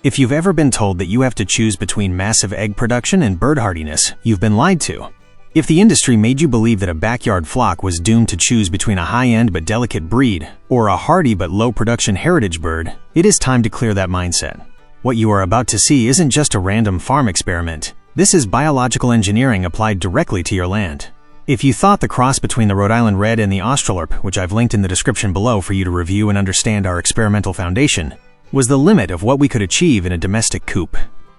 If you've ever been told that you have to choose between massive egg production and bird hardiness, you've been lied to. If the industry made you believe that a backyard flock was doomed to choose between a high-end but delicate breed or a hardy but low-production heritage bird, it is time to clear that mindset. What you are about to see isn't just a random farm experiment. This is biological engineering applied directly to your land. If you thought the cross between the Rhode Island Red and the Australorp, which I've linked in the description below for you to review and understand our experimental foundation, was the limit of what we could achieve in a domestic coop,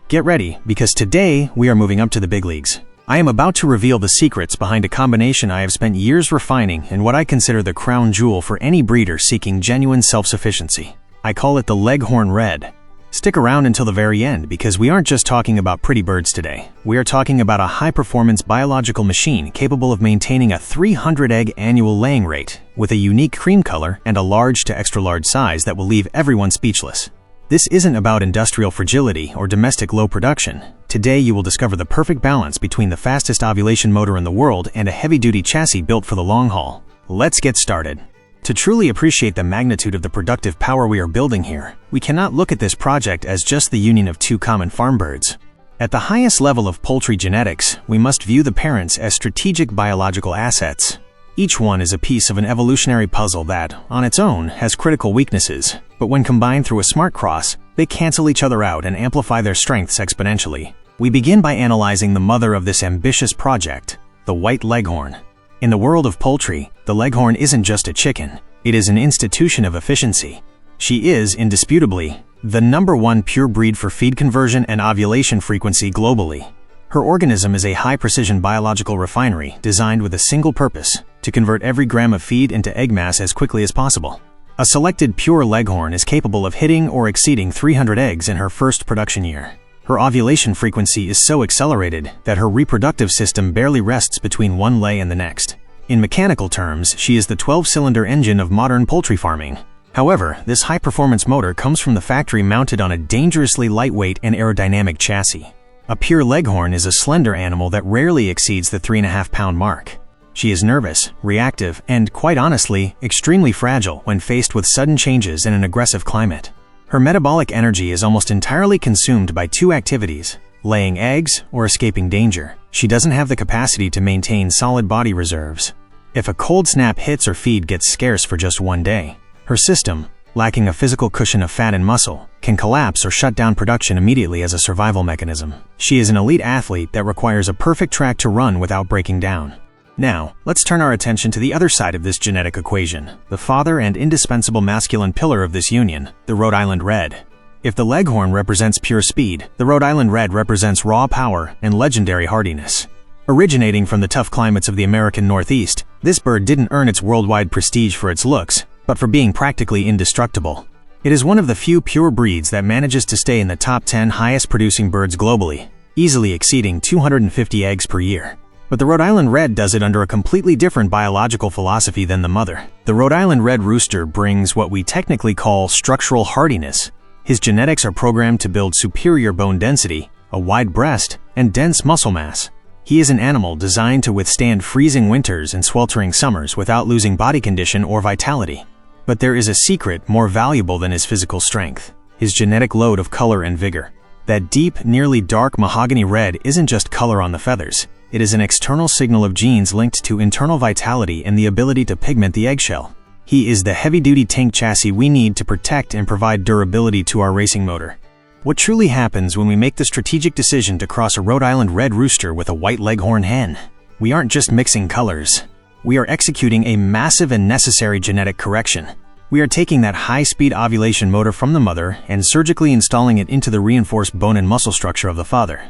get ready, because today we are moving up to the big leagues. I am about to reveal the secrets behind a combination I have spent years refining and what I consider the crown jewel for any breeder seeking genuine self-sufficiency. I call it the Leghorn Red. Stick around until the very end, because we aren't just talking about pretty birds today. We are talking about a high-performance biological machine capable of maintaining a 300-egg annual laying rate, with a unique cream color and a large to extra-large size that will leave everyone speechless. This isn't about industrial fragility or domestic low production. Today you will discover the perfect balance between the fastest ovulation motor in the world and a heavy-duty chassis built for the long haul. Let's get started. To truly appreciate the magnitude of the productive power we are building here, we cannot look at this project as just the union of two common farm birds. At the highest level of poultry genetics, we must view the parents as strategic biological assets. Each one is a piece of an evolutionary puzzle that, on its own, has critical weaknesses, but when combined through a smart cross, they cancel each other out and amplify their strengths exponentially. We begin by analyzing the mother of this ambitious project, the White Leghorn. In the world of poultry, the Leghorn isn't just a chicken, it is an institution of efficiency. She is, indisputably, the #1 pure breed for feed conversion and ovulation frequency globally. Her organism is a high-precision biological refinery designed with a single purpose: to convert every gram of feed into egg mass as quickly as possible. A selected pure Leghorn is capable of hitting or exceeding 300 eggs in her first production year. Her ovulation frequency is so accelerated that her reproductive system barely rests between one lay and the next. In mechanical terms, she is the 12-cylinder engine of modern poultry farming. However, this high-performance motor comes from the factory mounted on a dangerously lightweight and aerodynamic chassis. A pure Leghorn is a slender animal that rarely exceeds the 3.5-pound mark. She is nervous, reactive, and, quite honestly, extremely fragile when faced with sudden changes in an aggressive climate. Her metabolic energy is almost entirely consumed by two activities: laying eggs or escaping danger. She doesn't have the capacity to maintain solid body reserves. If a cold snap hits, her feed gets scarce for just one day. Her system, lacking a physical cushion of fat and muscle, can collapse or shut down production immediately as a survival mechanism. She is an elite athlete that requires a perfect track to run without breaking down. Now, let's turn our attention to the other side of this genetic equation, the father and indispensable masculine pillar of this union, the Rhode Island Red. If the Leghorn represents pure speed, the Rhode Island Red represents raw power and legendary hardiness. Originating from the tough climates of the American Northeast, this bird didn't earn its worldwide prestige for its looks, but for being practically indestructible. It is one of the few pure breeds that manages to stay in the top 10 highest producing birds globally, easily exceeding 250 eggs per year. But the Rhode Island Red does it under a completely different biological philosophy than the mother. The Rhode Island Red rooster brings what we technically call structural hardiness. His genetics are programmed to build superior bone density, a wide breast, and dense muscle mass. He is an animal designed to withstand freezing winters and sweltering summers without losing body condition or vitality. But there is a secret more valuable than his physical strength: his genetic load of color and vigor. That deep, nearly dark mahogany red isn't just color on the feathers. It is an external signal of genes linked to internal vitality and the ability to pigment the eggshell. He is the heavy-duty tank chassis we need to protect and provide durability to our racing motor. What truly happens when we make the strategic decision to cross a Rhode Island Red rooster with a White Leghorn hen? We aren't just mixing colors. We are executing a massive and necessary genetic correction. We are taking that high-speed ovulation motor from the mother and surgically installing it into the reinforced bone and muscle structure of the father.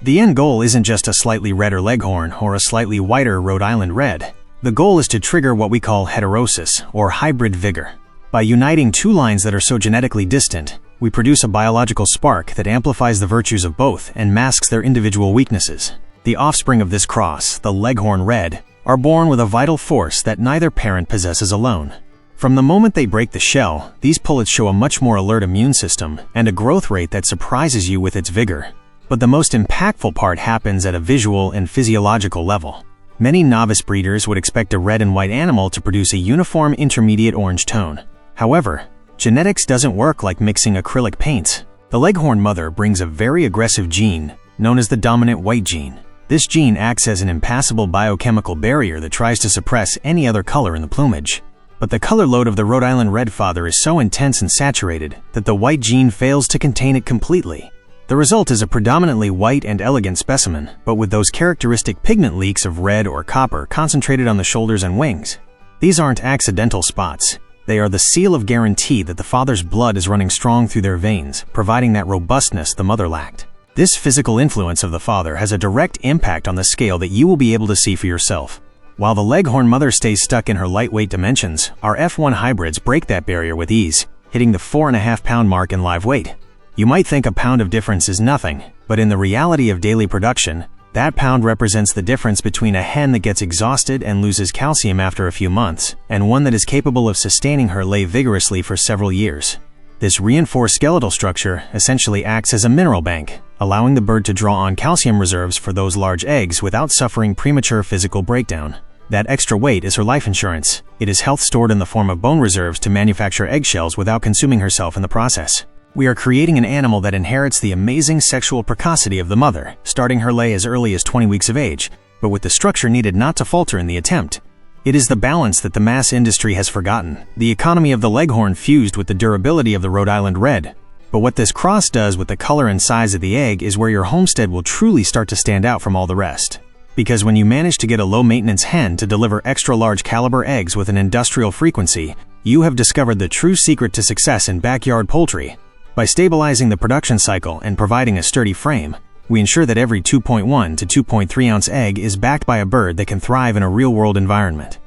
The end goal isn't just a slightly redder Leghorn or a slightly whiter Rhode Island Red. The goal is to trigger what we call heterosis, or hybrid vigor. By uniting two lines that are so genetically distant, we produce a biological spark that amplifies the virtues of both and masks their individual weaknesses. The offspring of this cross, the Leghorn Red, are born with a vital force that neither parent possesses alone. From the moment they break the shell, these pullets show a much more alert immune system and a growth rate that surprises you with its vigor. But the most impactful part happens at a visual and physiological level. Many novice breeders would expect a red and white animal to produce a uniform intermediate orange tone. However, genetics doesn't work like mixing acrylic paints. The Leghorn mother brings a very aggressive gene known as the dominant white gene. This gene acts as an impassable biochemical barrier that tries to suppress any other color in the plumage. But the color load of the Rhode Island red father is so intense and saturated that the white gene fails to contain it completely. The result is a predominantly white and elegant specimen, but with those characteristic pigment leaks of red or copper concentrated on the shoulders and wings. These aren't accidental spots. They are the seal of guarantee that the father's blood is running strong through their veins, providing that robustness the mother lacked. This physical influence of the father has a direct impact on the scale that you will be able to see for yourself. While the Leghorn mother stays stuck in her lightweight dimensions, our F1 hybrids break that barrier with ease, hitting the 4.5-pound mark in live weight. You might think a pound of difference is nothing, but in the reality of daily production, that pound represents the difference between a hen that gets exhausted and loses calcium after a few months, and one that is capable of sustaining her lay vigorously for several years. This reinforced skeletal structure essentially acts as a mineral bank, allowing the bird to draw on calcium reserves for those large eggs without suffering premature physical breakdown. That extra weight is her life insurance. It is health stored in the form of bone reserves to manufacture eggshells without consuming herself in the process. We are creating an animal that inherits the amazing sexual precocity of the mother, starting her lay as early as 20 weeks of age, but with the structure needed not to falter in the attempt. It is the balance that the mass industry has forgotten, the economy of the Leghorn fused with the durability of the Rhode Island red. But what this cross does with the color and size of the egg is where your homestead will truly start to stand out from all the rest. Because when you manage to get a low-maintenance hen to deliver extra-large caliber eggs with an industrial frequency, you have discovered the true secret to success in backyard poultry. By stabilizing the production cycle and providing a sturdy frame, we ensure that every 2.1 to 2.3 ounce egg is backed by a bird that can thrive in a real-world environment.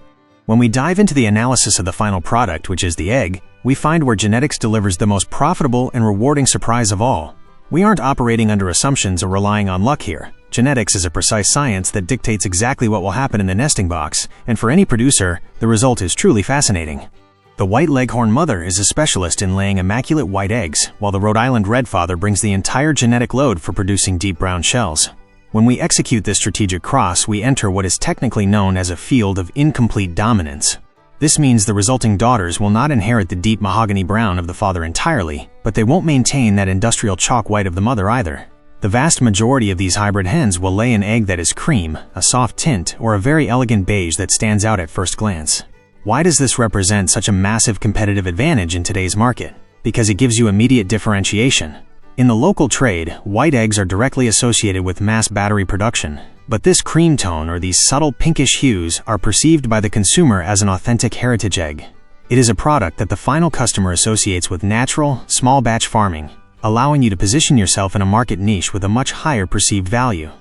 When we dive into the analysis of the final product, which is the egg, we find where genetics delivers the most profitable and rewarding surprise of all. We aren't operating under assumptions or relying on luck here. Genetics is a precise science that dictates exactly what will happen in the nesting box, and for any producer, the result is truly fascinating. The white Leghorn mother is a specialist in laying immaculate white eggs, while the Rhode Island red father brings the entire genetic load for producing deep brown shells. When we execute this strategic cross, we enter what is technically known as a field of incomplete dominance. This means the resulting daughters will not inherit the deep mahogany brown of the father entirely, but they won't maintain that industrial chalk white of the mother either. The vast majority of these hybrid hens will lay an egg that is cream, a soft tint, or a very elegant beige that stands out at first glance. Why does this represent such a massive competitive advantage in today's market? Because it gives you immediate differentiation. In the local trade, white eggs are directly associated with mass battery production, but this cream tone or these subtle pinkish hues are perceived by the consumer as an authentic heritage egg. It is a product that the final customer associates with natural, small batch farming, allowing you to position yourself in a market niche with a much higher perceived value.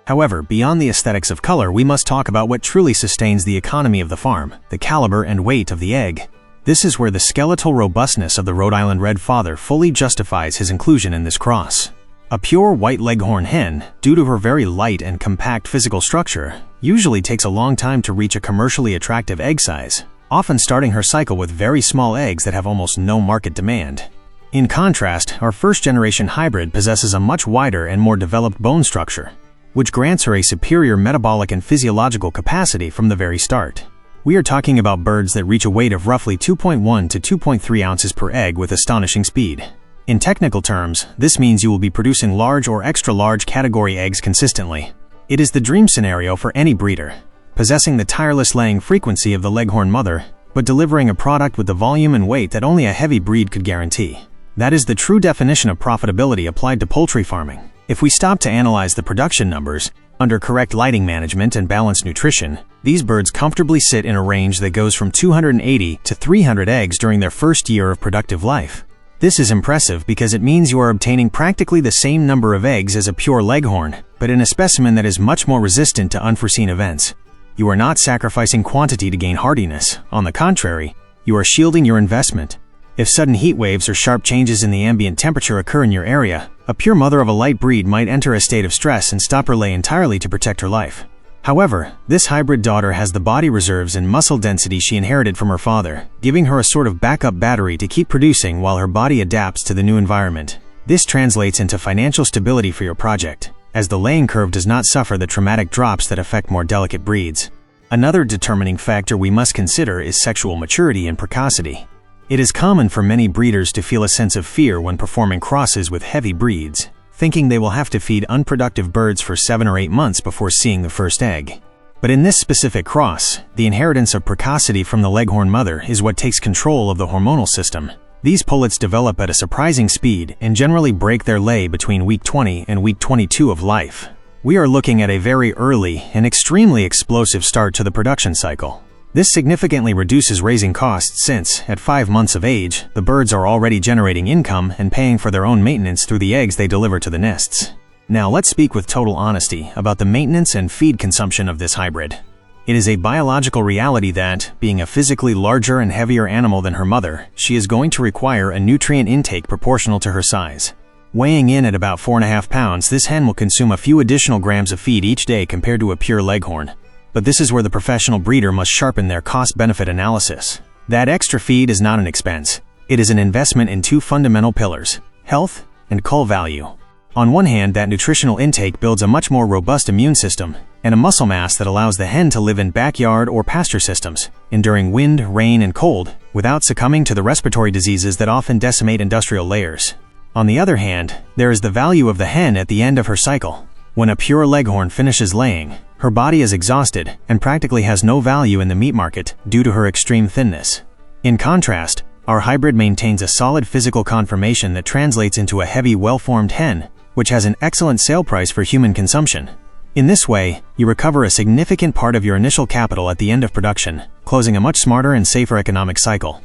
However, beyond the aesthetics of color, we must talk about what truly sustains the economy of the farm, the caliber and weight of the egg. This is where the skeletal robustness of the Rhode Island red father fully justifies his inclusion in this cross. A pure white Leghorn hen, due to her very light and compact physical structure, usually takes a long time to reach a commercially attractive egg size, often starting her cycle with very small eggs that have almost no market demand. In contrast, our first-generation hybrid possesses a much wider and more developed bone structure, which grants her a superior metabolic and physiological capacity from the very start. We are talking about birds that reach a weight of roughly 2.1 to 2.3 ounces per egg with astonishing speed. In technical terms, this means you will be producing large or extra-large category eggs consistently. It is the dream scenario for any breeder, possessing the tireless laying frequency of the Leghorn mother, but delivering a product with the volume and weight that only a heavy breed could guarantee. That is the true definition of profitability applied to poultry farming. If we stop to analyze the production numbers, under correct lighting management and balanced nutrition, these birds comfortably sit in a range that goes from 280 to 300 eggs during their first year of productive life. This is impressive because it means you are obtaining practically the same number of eggs as a pure Leghorn, but in a specimen that is much more resistant to unforeseen events. You are not sacrificing quantity to gain hardiness. On the contrary, you are shielding your investment. If sudden heat waves or sharp changes in the ambient temperature occur in your area, a pure mother of a light breed might enter a state of stress and stop her lay entirely to protect her life. However, this hybrid daughter has the body reserves and muscle density she inherited from her father, giving her a sort of backup battery to keep producing while her body adapts to the new environment. This translates into financial stability for your project, as the laying curve does not suffer the traumatic drops that affect more delicate breeds. Another determining factor we must consider is sexual maturity and precocity. It is common for many breeders to feel a sense of fear when performing crosses with heavy breeds, thinking they will have to feed unproductive birds for 7 or 8 months before seeing the first egg. But in this specific cross, the inheritance of precocity from the Leghorn mother is what takes control of the hormonal system. These pullets develop at a surprising speed and generally break their lay between week 20 and week 22 of life. We are looking at a very early and extremely explosive start to the production cycle. This significantly reduces raising costs since, at 5 months of age, the birds are already generating income and paying for their own maintenance through the eggs they deliver to the nests. Now let's speak with total honesty about the maintenance and feed consumption of this hybrid. It is a biological reality that, being a physically larger and heavier animal than her mother, she is going to require a nutrient intake proportional to her size. Weighing in at about 4.5 pounds, this hen will consume a few additional grams of feed each day compared to a pure Leghorn. But this is where the professional breeder must sharpen their cost-benefit analysis. That extra feed is not an expense. It is an investment in 2 fundamental pillars: health and cull value. On one hand, that nutritional intake builds a much more robust immune system and a muscle mass that allows the hen to live in backyard or pasture systems, enduring wind, rain, and cold, without succumbing to the respiratory diseases that often decimate industrial layers. On the other hand, there is the value of the hen at the end of her cycle. When a pure Leghorn finishes laying, her body is exhausted and practically has no value in the meat market due to her extreme thinness. In contrast, our hybrid maintains a solid physical conformation that translates into a heavy, well-formed hen, which has an excellent sale price for human consumption. In this way, you recover a significant part of your initial capital at the end of production, closing a much smarter and safer economic cycle.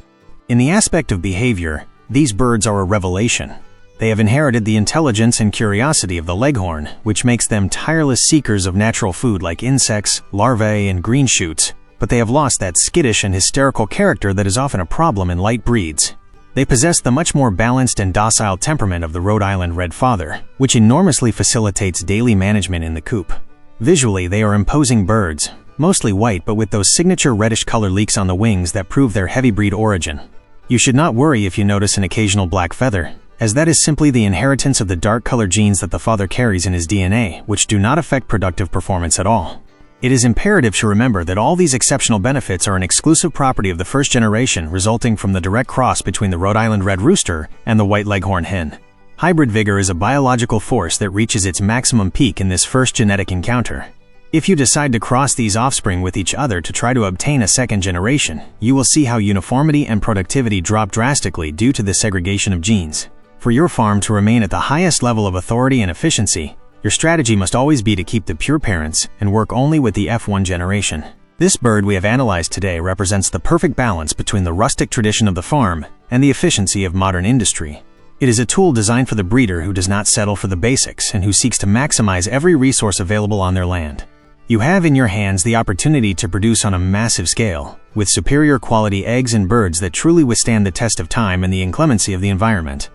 In the aspect of behavior, these birds are a revelation. They have inherited the intelligence and curiosity of the Leghorn, which makes them tireless seekers of natural food like insects, larvae, and green shoots, but they have lost that skittish and hysterical character that is often a problem in light breeds. They possess the much more balanced and docile temperament of the Rhode Island Red Father, which enormously facilitates daily management in the coop. Visually, they are imposing birds, mostly white but with those signature reddish color leaks on the wings that prove their heavy breed origin. You should not worry if you notice an occasional black feather, as that is simply the inheritance of the dark color genes that the father carries in his DNA, which do not affect productive performance at all. It is imperative to remember that all these exceptional benefits are an exclusive property of the first generation, resulting from the direct cross between the Rhode Island Red Rooster and the White Leghorn hen. Hybrid vigor is a biological force that reaches its maximum peak in this first genetic encounter. If you decide to cross these offspring with each other to try to obtain a second generation, you will see how uniformity and productivity drop drastically due to the segregation of genes. For your farm to remain at the highest level of authority and efficiency, your strategy must always be to keep the pure parents and work only with the F1 generation. This bird we have analyzed today represents the perfect balance between the rustic tradition of the farm and the efficiency of modern industry. It is a tool designed for the breeder who does not settle for the basics and who seeks to maximize every resource available on their land. You have in your hands the opportunity to produce on a massive scale, with superior quality eggs and birds that truly withstand the test of time and the inclemency of the environment.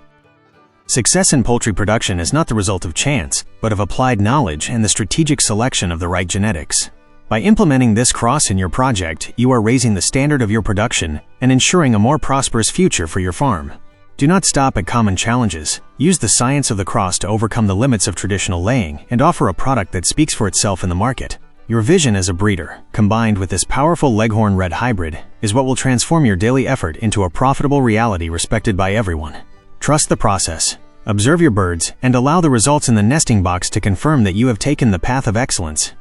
Success in poultry production is not the result of chance, but of applied knowledge and the strategic selection of the right genetics. By implementing this cross in your project, you are raising the standard of your production and ensuring a more prosperous future for your farm. Do not stop at common challenges. Use the science of the cross to overcome the limits of traditional laying and offer a product that speaks for itself in the market. Your vision as a breeder, combined with this powerful Leghorn Red hybrid, is what will transform your daily effort into a profitable reality respected by everyone. Trust the process, observe your birds, and allow the results in the nesting box to confirm that you have taken the path of excellence.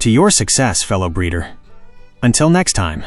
To your success, fellow breeder. Until next time.